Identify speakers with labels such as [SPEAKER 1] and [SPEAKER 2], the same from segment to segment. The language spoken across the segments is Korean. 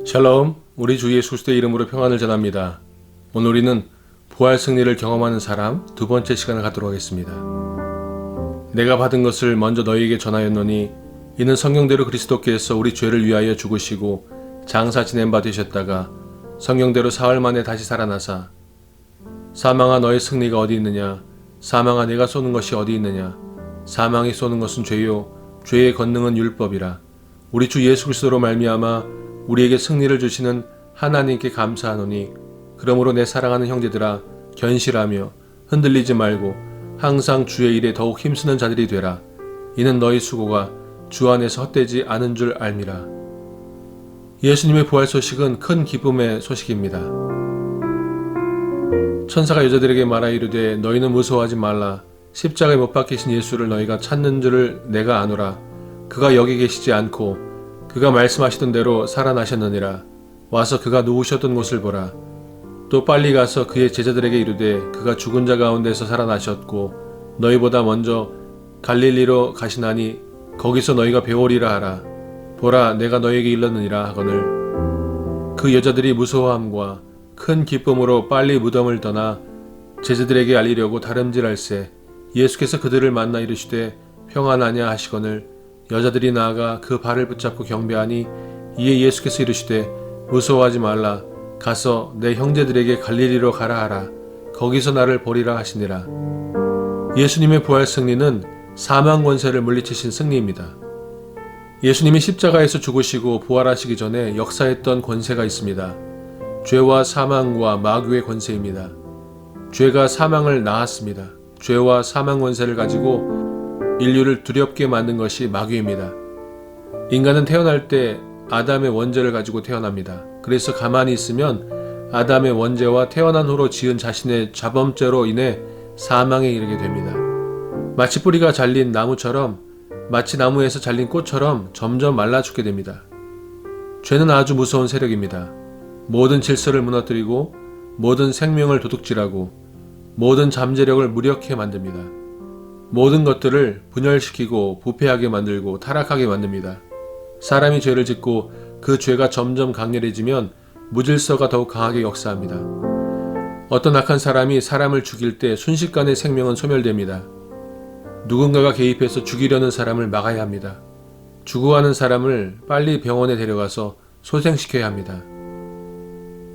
[SPEAKER 1] 샬롬, 우리 주 예수 그리스도의 이름으로 평안을 전합니다. 오늘 우리는 부활 승리를 경험하는 사람 두 번째 시간을 갖도록 하겠습니다. 내가 받은 것을 먼저 너희에게 전하였노니 이는 성경대로 그리스도께서 우리 죄를 위하여 죽으시고 장사 지낸 바 되셨다가 성경대로 사흘 만에 다시 살아나사 사망아 너의 승리가 어디 있느냐, 사망아 내가 쏘는 것이 어디 있느냐, 사망이 쏘는 것은 죄요 죄의 권능은 율법이라. 우리 주 예수 그리스도로 말미암아 우리에게 승리를 주시는 하나님께 감사하노니 그러므로 내 사랑하는 형제들아 견실하며 흔들리지 말고 항상 주의 일에 더욱 힘쓰는 자들이 되라. 이는 너희 수고가 주 안에서 헛되지 않은 줄 알미라. 예수님의 부활 소식은 큰 기쁨의 소식입니다. 천사가 여자들에게 말하 이르되 너희는 무서워하지 말라. 십자가에 못 박히신 예수를 너희가 찾는 줄을 내가 아노라. 그가 여기 계시지 않고 그가 말씀하시던 대로 살아나셨느니라. 와서 그가 누우셨던 곳을 보라. 또 빨리 가서 그의 제자들에게 이르되 그가 죽은 자 가운데서 살아나셨고 너희보다 먼저 갈릴리로 가시나니 거기서 너희가 배우리라 하라. 보라 내가 너희에게 일렀느니라 하거늘. 그 여자들이 무서워함과 큰 기쁨으로 빨리 무덤을 떠나 제자들에게 알리려고 다름질할세 예수께서 그들을 만나 이르시되 평안하냐 하시거늘. 여자들이 나아가 그 발을 붙잡고 경배하니 이에 예수께서 이르시되 무서워하지 말라. 가서 내 형제들에게 갈릴리로 가라 하라. 거기서 나를 보리라 하시니라. 예수님의 부활 승리는 사망 권세를 물리치신 승리입니다. 예수님이 십자가에서 죽으시고 부활하시기 전에 역사했던 권세가 있습니다. 죄와 사망과 마귀의 권세입니다. 죄가 사망을 낳았습니다. 죄와 사망 권세를 가지고 인류를 두렵게 만든 것이 마귀입니다. 인간은 태어날 때 아담의 원죄를 가지고 태어납니다. 그래서 가만히 있으면 아담의 원죄와 태어난 후로 지은 자신의 자범죄로 인해 사망에 이르게 됩니다. 마치 뿌리가 잘린 나무처럼, 마치 나무에서 잘린 꽃처럼 점점 말라 죽게 됩니다. 죄는 아주 무서운 세력입니다. 모든 질서를 무너뜨리고 모든 생명을 도둑질하고 모든 잠재력을 무력해 만듭니다. 모든 것들을 분열시키고 부패하게 만들고 타락하게 만듭니다. 사람이 죄를 짓고 그 죄가 점점 강렬해지면 무질서가 더욱 강하게 역사합니다. 어떤 악한 사람이 사람을 죽일 때 순식간에 생명은 소멸됩니다. 누군가가 개입해서 죽이려는 사람을 막아야 합니다. 죽어가는 사람을 빨리 병원에 데려가서 소생시켜야 합니다.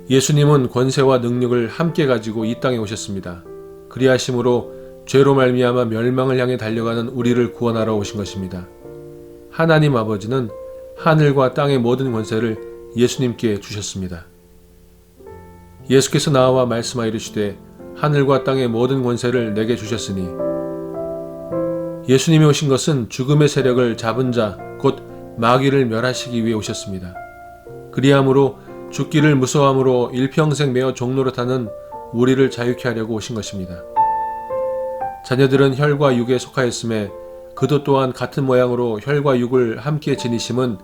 [SPEAKER 1] 예수님은 권세와 능력을 함께 가지고 이 땅에 오셨습니다. 그리하심으로 죄로 말미암아 멸망을 향해 달려가는 우리를 구원하러 오신 것입니다. 하나님 아버지는 하늘과 땅의 모든 권세를 예수님께 주셨습니다. 예수께서 나와 말씀하여 이르시되 하늘과 땅의 모든 권세를 내게 주셨으니 예수님이 오신 것은 죽음의 세력을 잡은 자, 곧 마귀를 멸하시기 위해 오셨습니다. 그리함으로 죽기를 무서워함으로 일평생 매어 종노릇하는 우리를 자유케 하려고 오신 것입니다. 자녀들은 혈과 육에 속하였음에 그도 또한 같은 모양으로 혈과 육을 함께 지니심은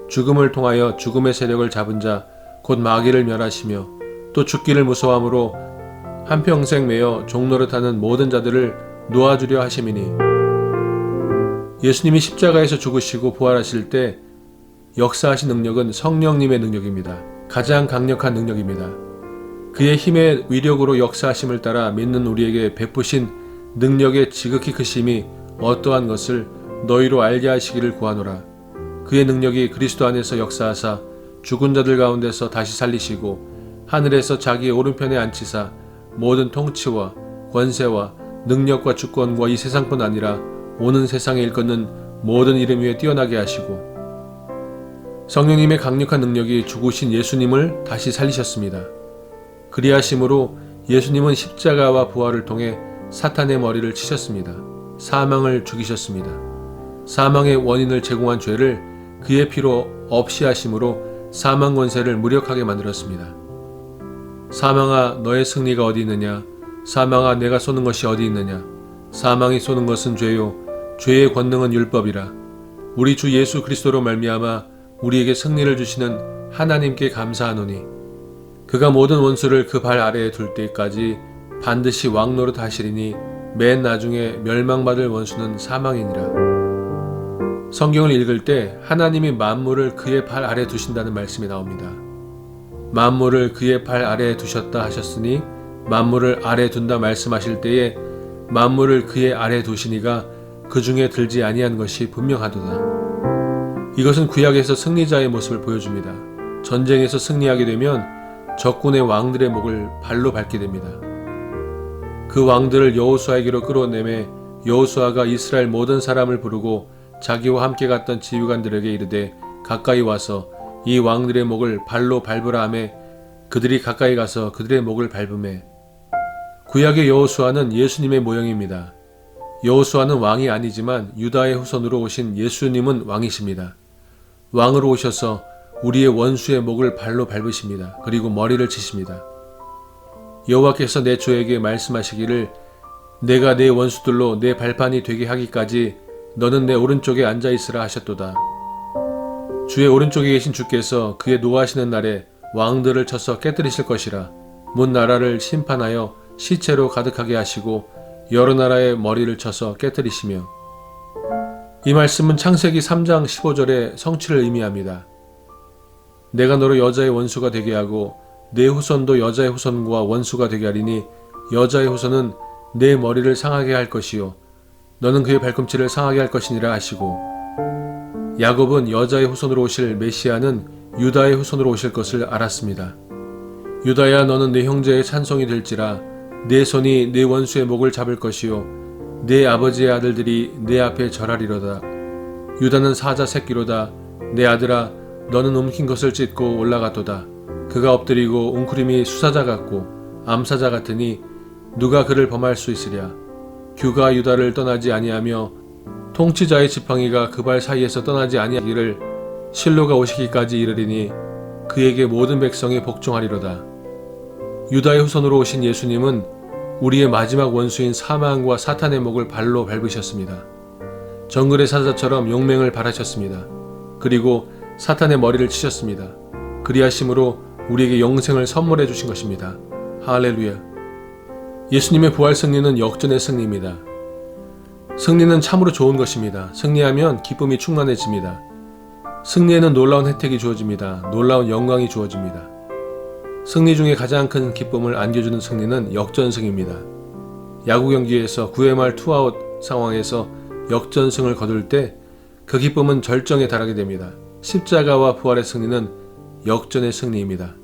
[SPEAKER 1] 죽음을 통하여 죽음의 세력을 잡은 자, 곧 마귀를 멸하시며 또 죽기를 무서워함으로 한평생 매어 종노릇하는 모든 자들을 놓아주려 하심이니 예수님이 십자가에서 죽으시고 부활하실 때 역사하신 능력은 성령님의 능력입니다. 가장 강력한 능력입니다. 그의 힘의 위력으로 역사하심을 따라 믿는 우리에게 베푸신 능력의 지극히 크심이 어떠한 것을 너희로 알게 하시기를 구하노라. 그의 능력이 그리스도 안에서 역사하사 죽은 자들 가운데서 다시 살리시고 하늘에서 자기의 오른편에 앉히사 모든 통치와 권세와 능력과 주권과 이 세상뿐 아니라 오는 세상에 일컫는 모든 이름 위에 뛰어나게 하시고 성령님의 강력한 능력이 죽으신 예수님을 다시 살리셨습니다. 그리하심으로 예수님은 십자가와 부활을 통해 사탄의 머리를 치셨습니다. 사망을 죽이셨습니다. 사망의 원인을 제공한 죄를 그의 피로 없이 하심으로 사망 권세를 무력하게 만들었습니다. 사망아 너의 승리가 어디 있느냐, 사망아 내가 쏘는 것이 어디 있느냐, 사망이 쏘는 것은 죄요 죄의 권능은 율법이라. 우리 주 예수 그리스도로 말미암아 우리에게 승리를 주시는 하나님께 감사하노니 그가 모든 원수를 그 발 아래에 둘 때까지 반드시 왕노릇 하시리니 맨 나중에 멸망받을 원수는 사망이니라. 성경을 읽을 때 하나님이 만물을 그의 발 아래 두신다는 말씀이 나옵니다. 만물을 그의 발 아래에 두셨다 하셨으니 만물을 아래에 둔다 말씀하실 때에 만물을 그의 아래에 두시니가 그 중에 들지 아니한 것이 분명하도다. 이것은 구약에서 승리자의 모습을 보여줍니다. 전쟁에서 승리하게 되면 적군의 왕들의 목을 발로 밟게 됩니다. 그 왕들을 여호수아에게로 끌어내매 여호수아가 이스라엘 모든 사람을 부르고 자기와 함께 갔던 지휘관들에게 이르되 가까이 와서 이 왕들의 목을 발로 밟으라 하매 그들이 가까이 가서 그들의 목을 밟으매. 구약의 여호수아는 예수님의 모형입니다. 여호수아는 왕이 아니지만 유다의 후손으로 오신 예수님은 왕이십니다. 왕으로 오셔서 우리의 원수의 목을 발로 밟으십니다. 그리고 머리를 치십니다. 여호와께서 내 주에게 말씀하시기를 내가 내 원수들로 내 발판이 되게 하기까지 너는 내 오른쪽에 앉아 있으라 하셨도다. 주의 오른쪽에 계신 주께서 그의 노하시는 날에 왕들을 쳐서 깨뜨리실 것이라. 문 나라를 심판하여 시체로 가득하게 하시고 여러 나라의 머리를 쳐서 깨뜨리시며. 이 말씀은 창세기 3장 15절의 성취를 의미합니다. 내가 너로 여자의 원수가 되게 하고 내 후손도 여자의 후손과 원수가 되게 하리니 여자의 후손은 내 머리를 상하게 할 것이요 너는 그의 발꿈치를 상하게 할 것이니라 하시고. 야곱은 여자의 후손으로 오실 메시아는 유다의 후손으로 오실 것을 알았습니다. 유다야 너는 내 형제의 찬송이 될지라 내 손이 내 원수의 목을 잡을 것이요 내 아버지의 아들들이 내 앞에 절하리로다. 유다는 사자 새끼로다. 내 아들아 너는 움킨 것을 찢고 올라갔도다. 그가 엎드리고 웅크림이 수사자 같고 암사자 같으니 누가 그를 범할 수 있으랴. 규가 유다를 떠나지 아니하며 통치자의 지팡이가 그 발 사이에서 떠나지 아니하기를 실로가 오시기까지 이르리니 그에게 모든 백성이 복종하리로다. 유다의 후손으로 오신 예수님은 우리의 마지막 원수인 사망과 사탄의 목을 발로 밟으셨습니다. 정글의 사자처럼 용맹을 발하셨습니다. 그리고 사탄의 머리를 치셨습니다. 그리하심으로 우리에게 영생을 선물해 주신 것입니다. 할렐루야. 예수님의 부활 승리는 역전의 승리입니다. 승리는 참으로 좋은 것입니다. 승리하면 기쁨이 충만해집니다. 승리에는 놀라운 혜택이 주어집니다. 놀라운 영광이 주어집니다. 승리 중에 가장 큰 기쁨을 안겨주는 승리는 역전승입니다. 야구 경기에서 9회 말 투아웃 상황에서 역전승을 거둘 때 그 기쁨은 절정에 달하게 됩니다. 십자가와 부활의 승리는 역전의 승리입니다.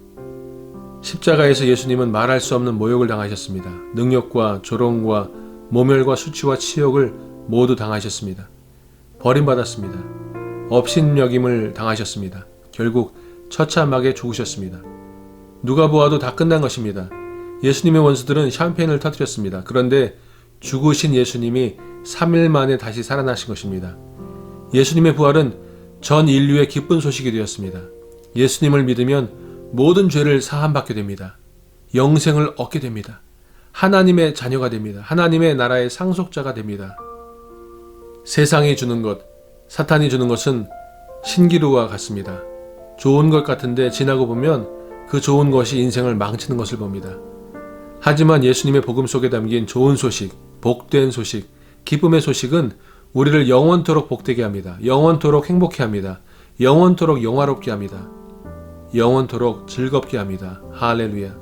[SPEAKER 1] 십자가에서 예수님은 말할 수 없는 모욕을 당하셨습니다. 능력과 조롱과 모멸과 수치와 치욕을 모두 당하셨습니다. 버림받았습니다. 업신여김을 당하셨습니다. 결국 처참하게 죽으셨습니다. 누가 보아도 다 끝난 것입니다. 예수님의 원수들은 샴페인을 터뜨렸습니다. 그런데 죽으신 예수님이 3일 만에 다시 살아나신 것입니다. 예수님의 부활은 전 인류의 기쁜 소식이 되었습니다. 예수님을 믿으면 모든 죄를 사함받게 됩니다. 영생을 얻게 됩니다. 하나님의 자녀가 됩니다. 하나님의 나라의 상속자가 됩니다. 세상이 주는 것, 사탄이 주는 것은 신기루와 같습니다. 좋은 것 같은데 지나고 보면 그 좋은 것이 인생을 망치는 것을 봅니다. 하지만 예수님의 복음 속에 담긴 좋은 소식, 복된 소식, 기쁨의 소식은 우리를 영원토록 복되게 합니다. 영원토록 행복해 합니다. 영원토록 영화롭게 합니다. 영원토록 즐겁게 합니다. 할렐루야.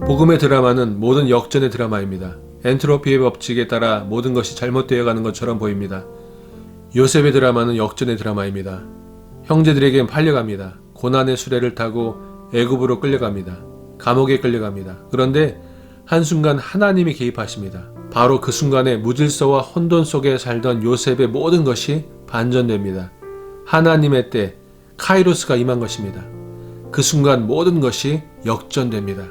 [SPEAKER 1] 복음의 드라마는 모든 역전의 드라마입니다. 엔트로피의 법칙에 따라 모든 것이 잘못되어 가는 것처럼 보입니다. 요셉의 드라마는 역전의 드라마입니다. 형제들에겐 팔려갑니다. 고난의 수레를 타고 애굽으로 끌려갑니다. 감옥에 끌려갑니다. 그런데 한순간 하나님이 개입하십니다. 바로 그 순간에 무질서와 혼돈 속에 살던 요셉의 모든 것이 반전됩니다. 하나님의 때 카이로스가 임한 것입니다. 그 순간 모든 것이 역전됩니다.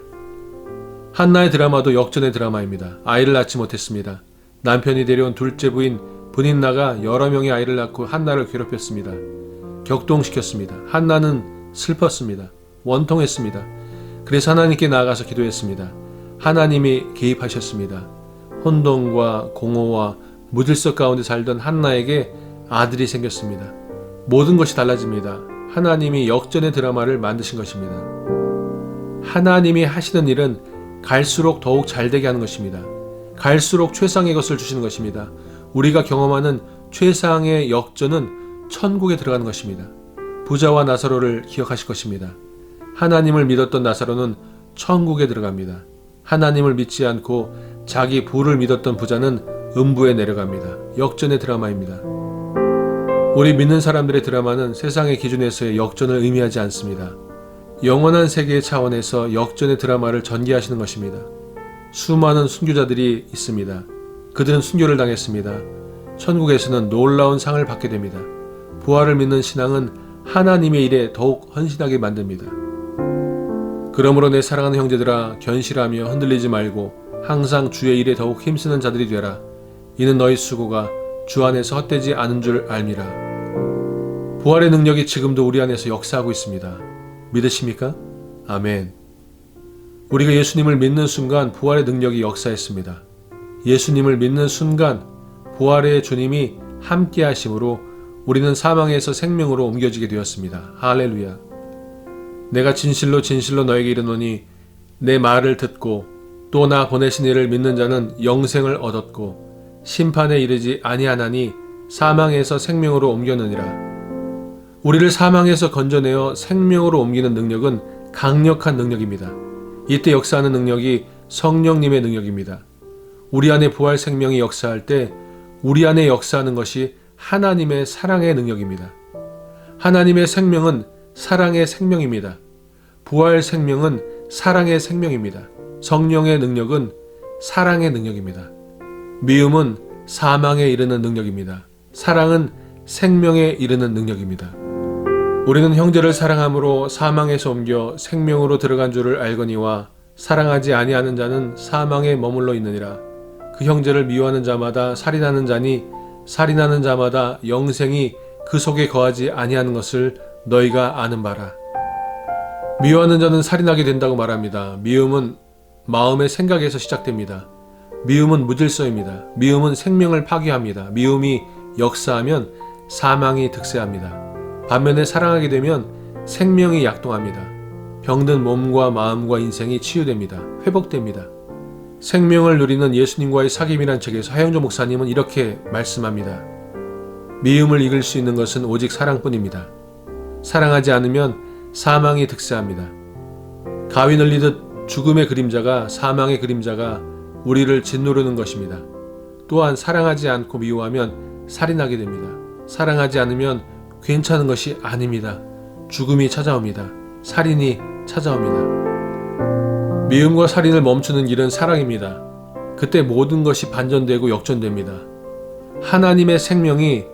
[SPEAKER 1] 한나의 드라마도 역전의 드라마입니다. 아이를 낳지 못했습니다. 남편이 데려온 둘째 부인 브닌나가 여러 명의 아이를 낳고 한나를 괴롭혔습니다. 격동시켰습니다. 한나는 슬펐습니다. 원통했습니다. 그래서 하나님께 나아가서 기도했습니다. 하나님이 개입하셨습니다. 혼돈과 공허와 무질서 가운데 살던 한나에게 아들이 생겼습니다. 모든 것이 달라집니다. 하나님이 역전의 드라마를 만드신 것입니다. 하나님이 하시는 일은 갈수록 더욱 잘되게 하는 것입니다. 갈수록 최상의 것을 주시는 것입니다. 우리가 경험하는 최상의 역전은 천국에 들어가는 것입니다. 부자와 나사로를 기억하실 것입니다. 하나님을 믿었던 나사로는 천국에 들어갑니다. 하나님을 믿지 않고 자기 부를 믿었던 부자는 음부에 내려갑니다. 역전의 드라마입니다. 우리 믿는 사람들의 드라마는 세상의 기준에서의 역전을 의미하지 않습니다. 영원한 세계의 차원에서 역전의 드라마를 전개하시는 것입니다. 수많은 순교자들이 있습니다. 그들은 순교를 당했습니다. 천국에서는 놀라운 상을 받게 됩니다. 부활을 믿는 신앙은 하나님의 일에 더욱 헌신하게 만듭니다. 그러므로 내 사랑하는 형제들아, 견실하며 흔들리지 말고 항상 주의 일에 더욱 힘쓰는 자들이 되라. 이는 너희 수고가 주 안에서 헛되지 않은 줄 알미라. 부활의 능력이 지금도 우리 안에서 역사하고 있습니다. 믿으십니까? 아멘. 우리가 예수님을 믿는 순간 부활의 능력이 역사했습니다. 예수님을 믿는 순간 부활의 주님이 함께 하심으로 우리는 사망에서 생명으로 옮겨지게 되었습니다. 할렐루야. 내가 진실로 진실로 너에게 이르노니 내 말을 듣고 또 나 보내신 이를 믿는 자는 영생을 얻었고 심판에 이르지 아니하나니 사망에서 생명으로 옮겼느니라. 우리를 사망에서 건져내어 생명으로 옮기는 능력은 강력한 능력입니다. 이때 역사하는 능력이 성령님의 능력입니다. 우리 안에 부활 생명이 역사할 때 우리 안에 역사하는 것이 하나님의 사랑의 능력입니다. 하나님의 생명은 사랑의 생명입니다. 부활 생명은 사랑의 생명입니다. 성령의 능력은 사랑의 능력입니다. 미움은 사망에 이르는 능력입니다. 사랑은 생명에 이르는 능력입니다. 우리는 형제를 사랑함으로 사망에서 옮겨 생명으로 들어간 줄을 알거니와 사랑하지 아니하는 자는 사망에 머물러 있느니라. 그 형제를 미워하는 자마다 살인하는 자니 살인하는 자마다 영생이 그 속에 거하지 아니하는 것을 너희가 아는 바라. 미워하는 자는 살인하게 된다고 말합니다. 미움은 마음의 생각에서 시작됩니다. 미움은 무질서입니다. 미움은 생명을 파괴합니다. 미움이 역사하면 사망이 득세합니다. 반면에 사랑하게 되면 생명이 약동합니다. 병든 몸과 마음과 인생이 치유됩니다. 회복됩니다. 생명을 누리는 예수님과의 사귐이란 책에서 하영조 목사님은 이렇게 말씀합니다. 미움을 이길 수 있는 것은 오직 사랑뿐입니다. 사랑하지 않으면 사망이 득세합니다. 가위 늘리듯 죽음의 그림자가 사망의 그림자가 우리를 짓누르는 것입니다. 또한 사랑하지 않고 미워하면 살인하게 됩니다. 사랑하지 않으면 괜찮은 것이 아닙니다. 죽음이 찾아옵니다. 살인이 찾아옵니다. 미움과 살인을 멈추는 길은 사랑입니다. 그때 모든 것이 반전되고 역전됩니다. 하나님의 생명이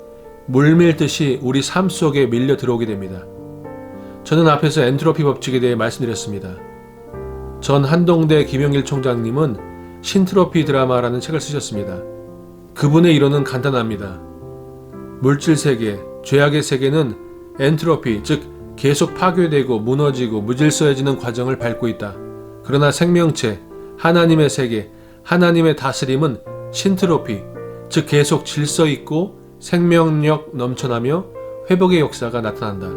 [SPEAKER 1] 물밀듯이 우리 삶 속에 밀려 들어오게 됩니다. 저는 앞에서 엔트로피 법칙에 대해 말씀드렸습니다. 전 한동대 김영길 총장님은 신트로피 드라마라는 책을 쓰셨습니다. 그분의 이론은 간단합니다. 물질 세계, 죄악의 세계는 엔트로피, 즉 계속 파괴되고 무너지고 무질서해지는 과정을 밟고 있다. 그러나 생명체, 하나님의 세계, 하나님의 다스림은 신트로피, 즉 계속 질서 있고 생명력 넘쳐나며 회복의 역사가 나타난다.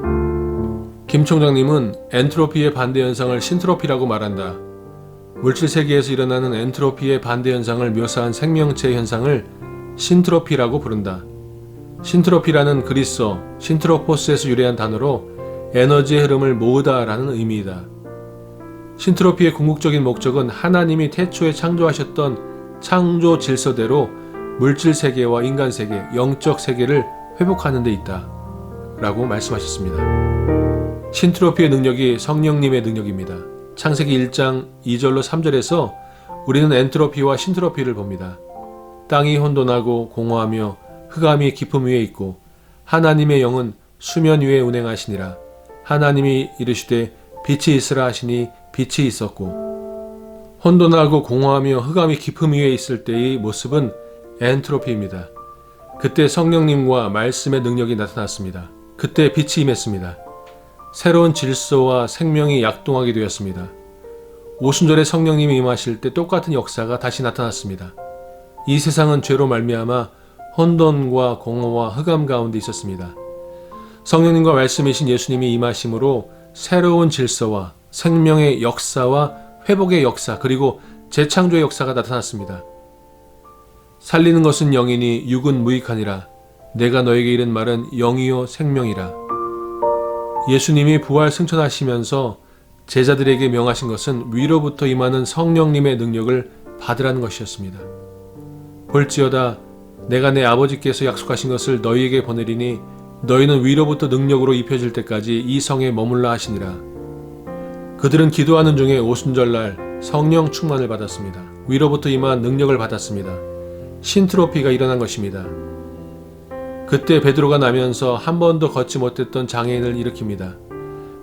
[SPEAKER 1] 김 총장님은 엔트로피의 반대 현상을 신트로피라고 말한다. 물질 세계에서 일어나는 엔트로피의 반대 현상을 묘사한 생명체 현상을 신트로피라고 부른다. 신트로피라는 그리스어 신트로포스에서 유래한 단어로 에너지의 흐름을 모으다라는 의미이다. 신트로피의 궁극적인 목적은 하나님이 태초에 창조하셨던 창조 질서대로 물질 세계와 인간 세계, 영적 세계를 회복하는 데 있다 라고 말씀하셨습니다. 신트로피의 능력이 성령님의 능력입니다. 창세기 1장 2절로 3절에서 우리는 엔트로피와 신트로피를 봅니다. 땅이 혼돈하고 공허하며 흑암이 깊음 위에 있고 하나님의 영은 수면 위에 운행하시니라. 하나님이 이르시되 빛이 있으라 하시니 빛이 있었고. 혼돈하고 공허하며 흑암이 깊음 위에 있을 때의 모습은 엔트로피입니다. 그때 성령님과 말씀의 능력이 나타났습니다. 그때 빛이 임했습니다. 새로운 질서와 생명이 약동하게 되었습니다. 오순절에 성령님이 임하실 때 똑같은 역사가 다시 나타났습니다. 이 세상은 죄로 말미암아 혼돈과 공허와 흑암 가운데 있었습니다. 성령님과 말씀이신 예수님이 임하심으로 새로운 질서와 생명의 역사와 회복의 역사 그리고 재창조의 역사가 나타났습니다. 살리는 것은 영이니 육은 무익하니라. 내가 너에게 이른 말은 영이요 생명이라. 예수님이 부활 승천하시면서 제자들에게 명하신 것은 위로부터 임하는 성령님의 능력을 받으라는 것이었습니다. 볼지어다 내가 내 아버지께서 약속하신 것을 너희에게 보내리니 너희는 위로부터 능력으로 입혀질 때까지 이 성에 머물라 하시니라. 그들은 기도하는 중에 오순절날 성령 충만을 받았습니다. 위로부터 임한 능력을 받았습니다. 신트로피가 일어난 것입니다. 그때 베드로가 나면서 한 번도 걷지 못했던 장애인을 일으킵니다.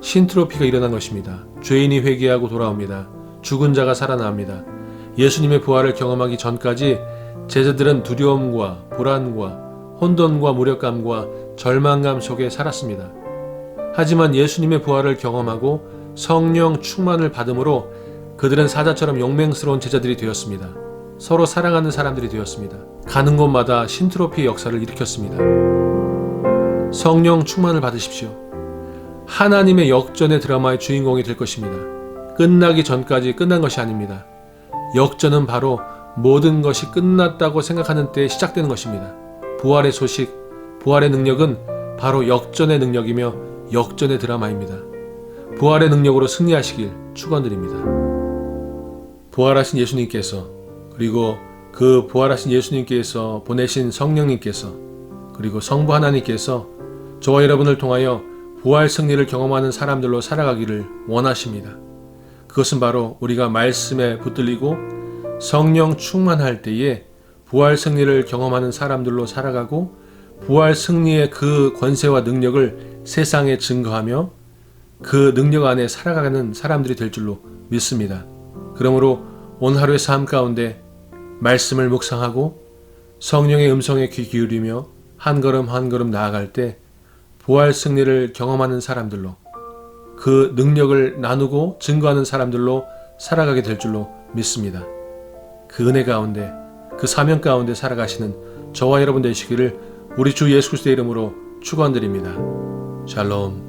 [SPEAKER 1] 신트로피가 일어난 것입니다. 죄인이 회개하고 돌아옵니다. 죽은 자가 살아납니다. 예수님의 부활을 경험하기 전까지 제자들은 두려움과 불안과 혼돈과 무력감과 절망감 속에 살았습니다. 하지만 예수님의 부활을 경험하고 성령 충만을 받음으로 그들은 사자처럼 용맹스러운 제자들이 되었습니다. 서로 사랑하는 사람들이 되었습니다. 가는 곳마다 신트로피의 역사를 일으켰습니다. 성령 충만을 받으십시오. 하나님의 역전의 드라마의 주인공이 될 것입니다. 끝나기 전까지 끝난 것이 아닙니다. 역전은 바로 모든 것이 끝났다고 생각하는 때에 시작되는 것입니다. 부활의 소식, 부활의 능력은 바로 역전의 능력이며 역전의 드라마입니다. 부활의 능력으로 승리하시길 축원드립니다. 부활하신 예수님께서, 그리고 그 부활하신 예수님께서 보내신 성령님께서, 그리고 성부 하나님께서 저와 여러분을 통하여 부활 승리를 경험하는 사람들로 살아가기를 원하십니다. 그것은 바로 우리가 말씀에 붙들리고 성령 충만할 때에 부활 승리를 경험하는 사람들로 살아가고 부활 승리의 그 권세와 능력을 세상에 증거하며 그 능력 안에 살아가는 사람들이 될 줄로 믿습니다. 그러므로 오늘 하루의 삶 가운데 말씀을 묵상하고 성령의 음성에 귀 기울이며 한 걸음 한 걸음 나아갈 때 부활 승리를 경험하는 사람들로, 그 능력을 나누고 증거하는 사람들로 살아가게 될 줄로 믿습니다. 그 은혜 가운데, 그 사명 가운데 살아가시는 저와 여러분 되시기를 우리 주 예수 그리스도의 이름으로 축원드립니다. 샬롬.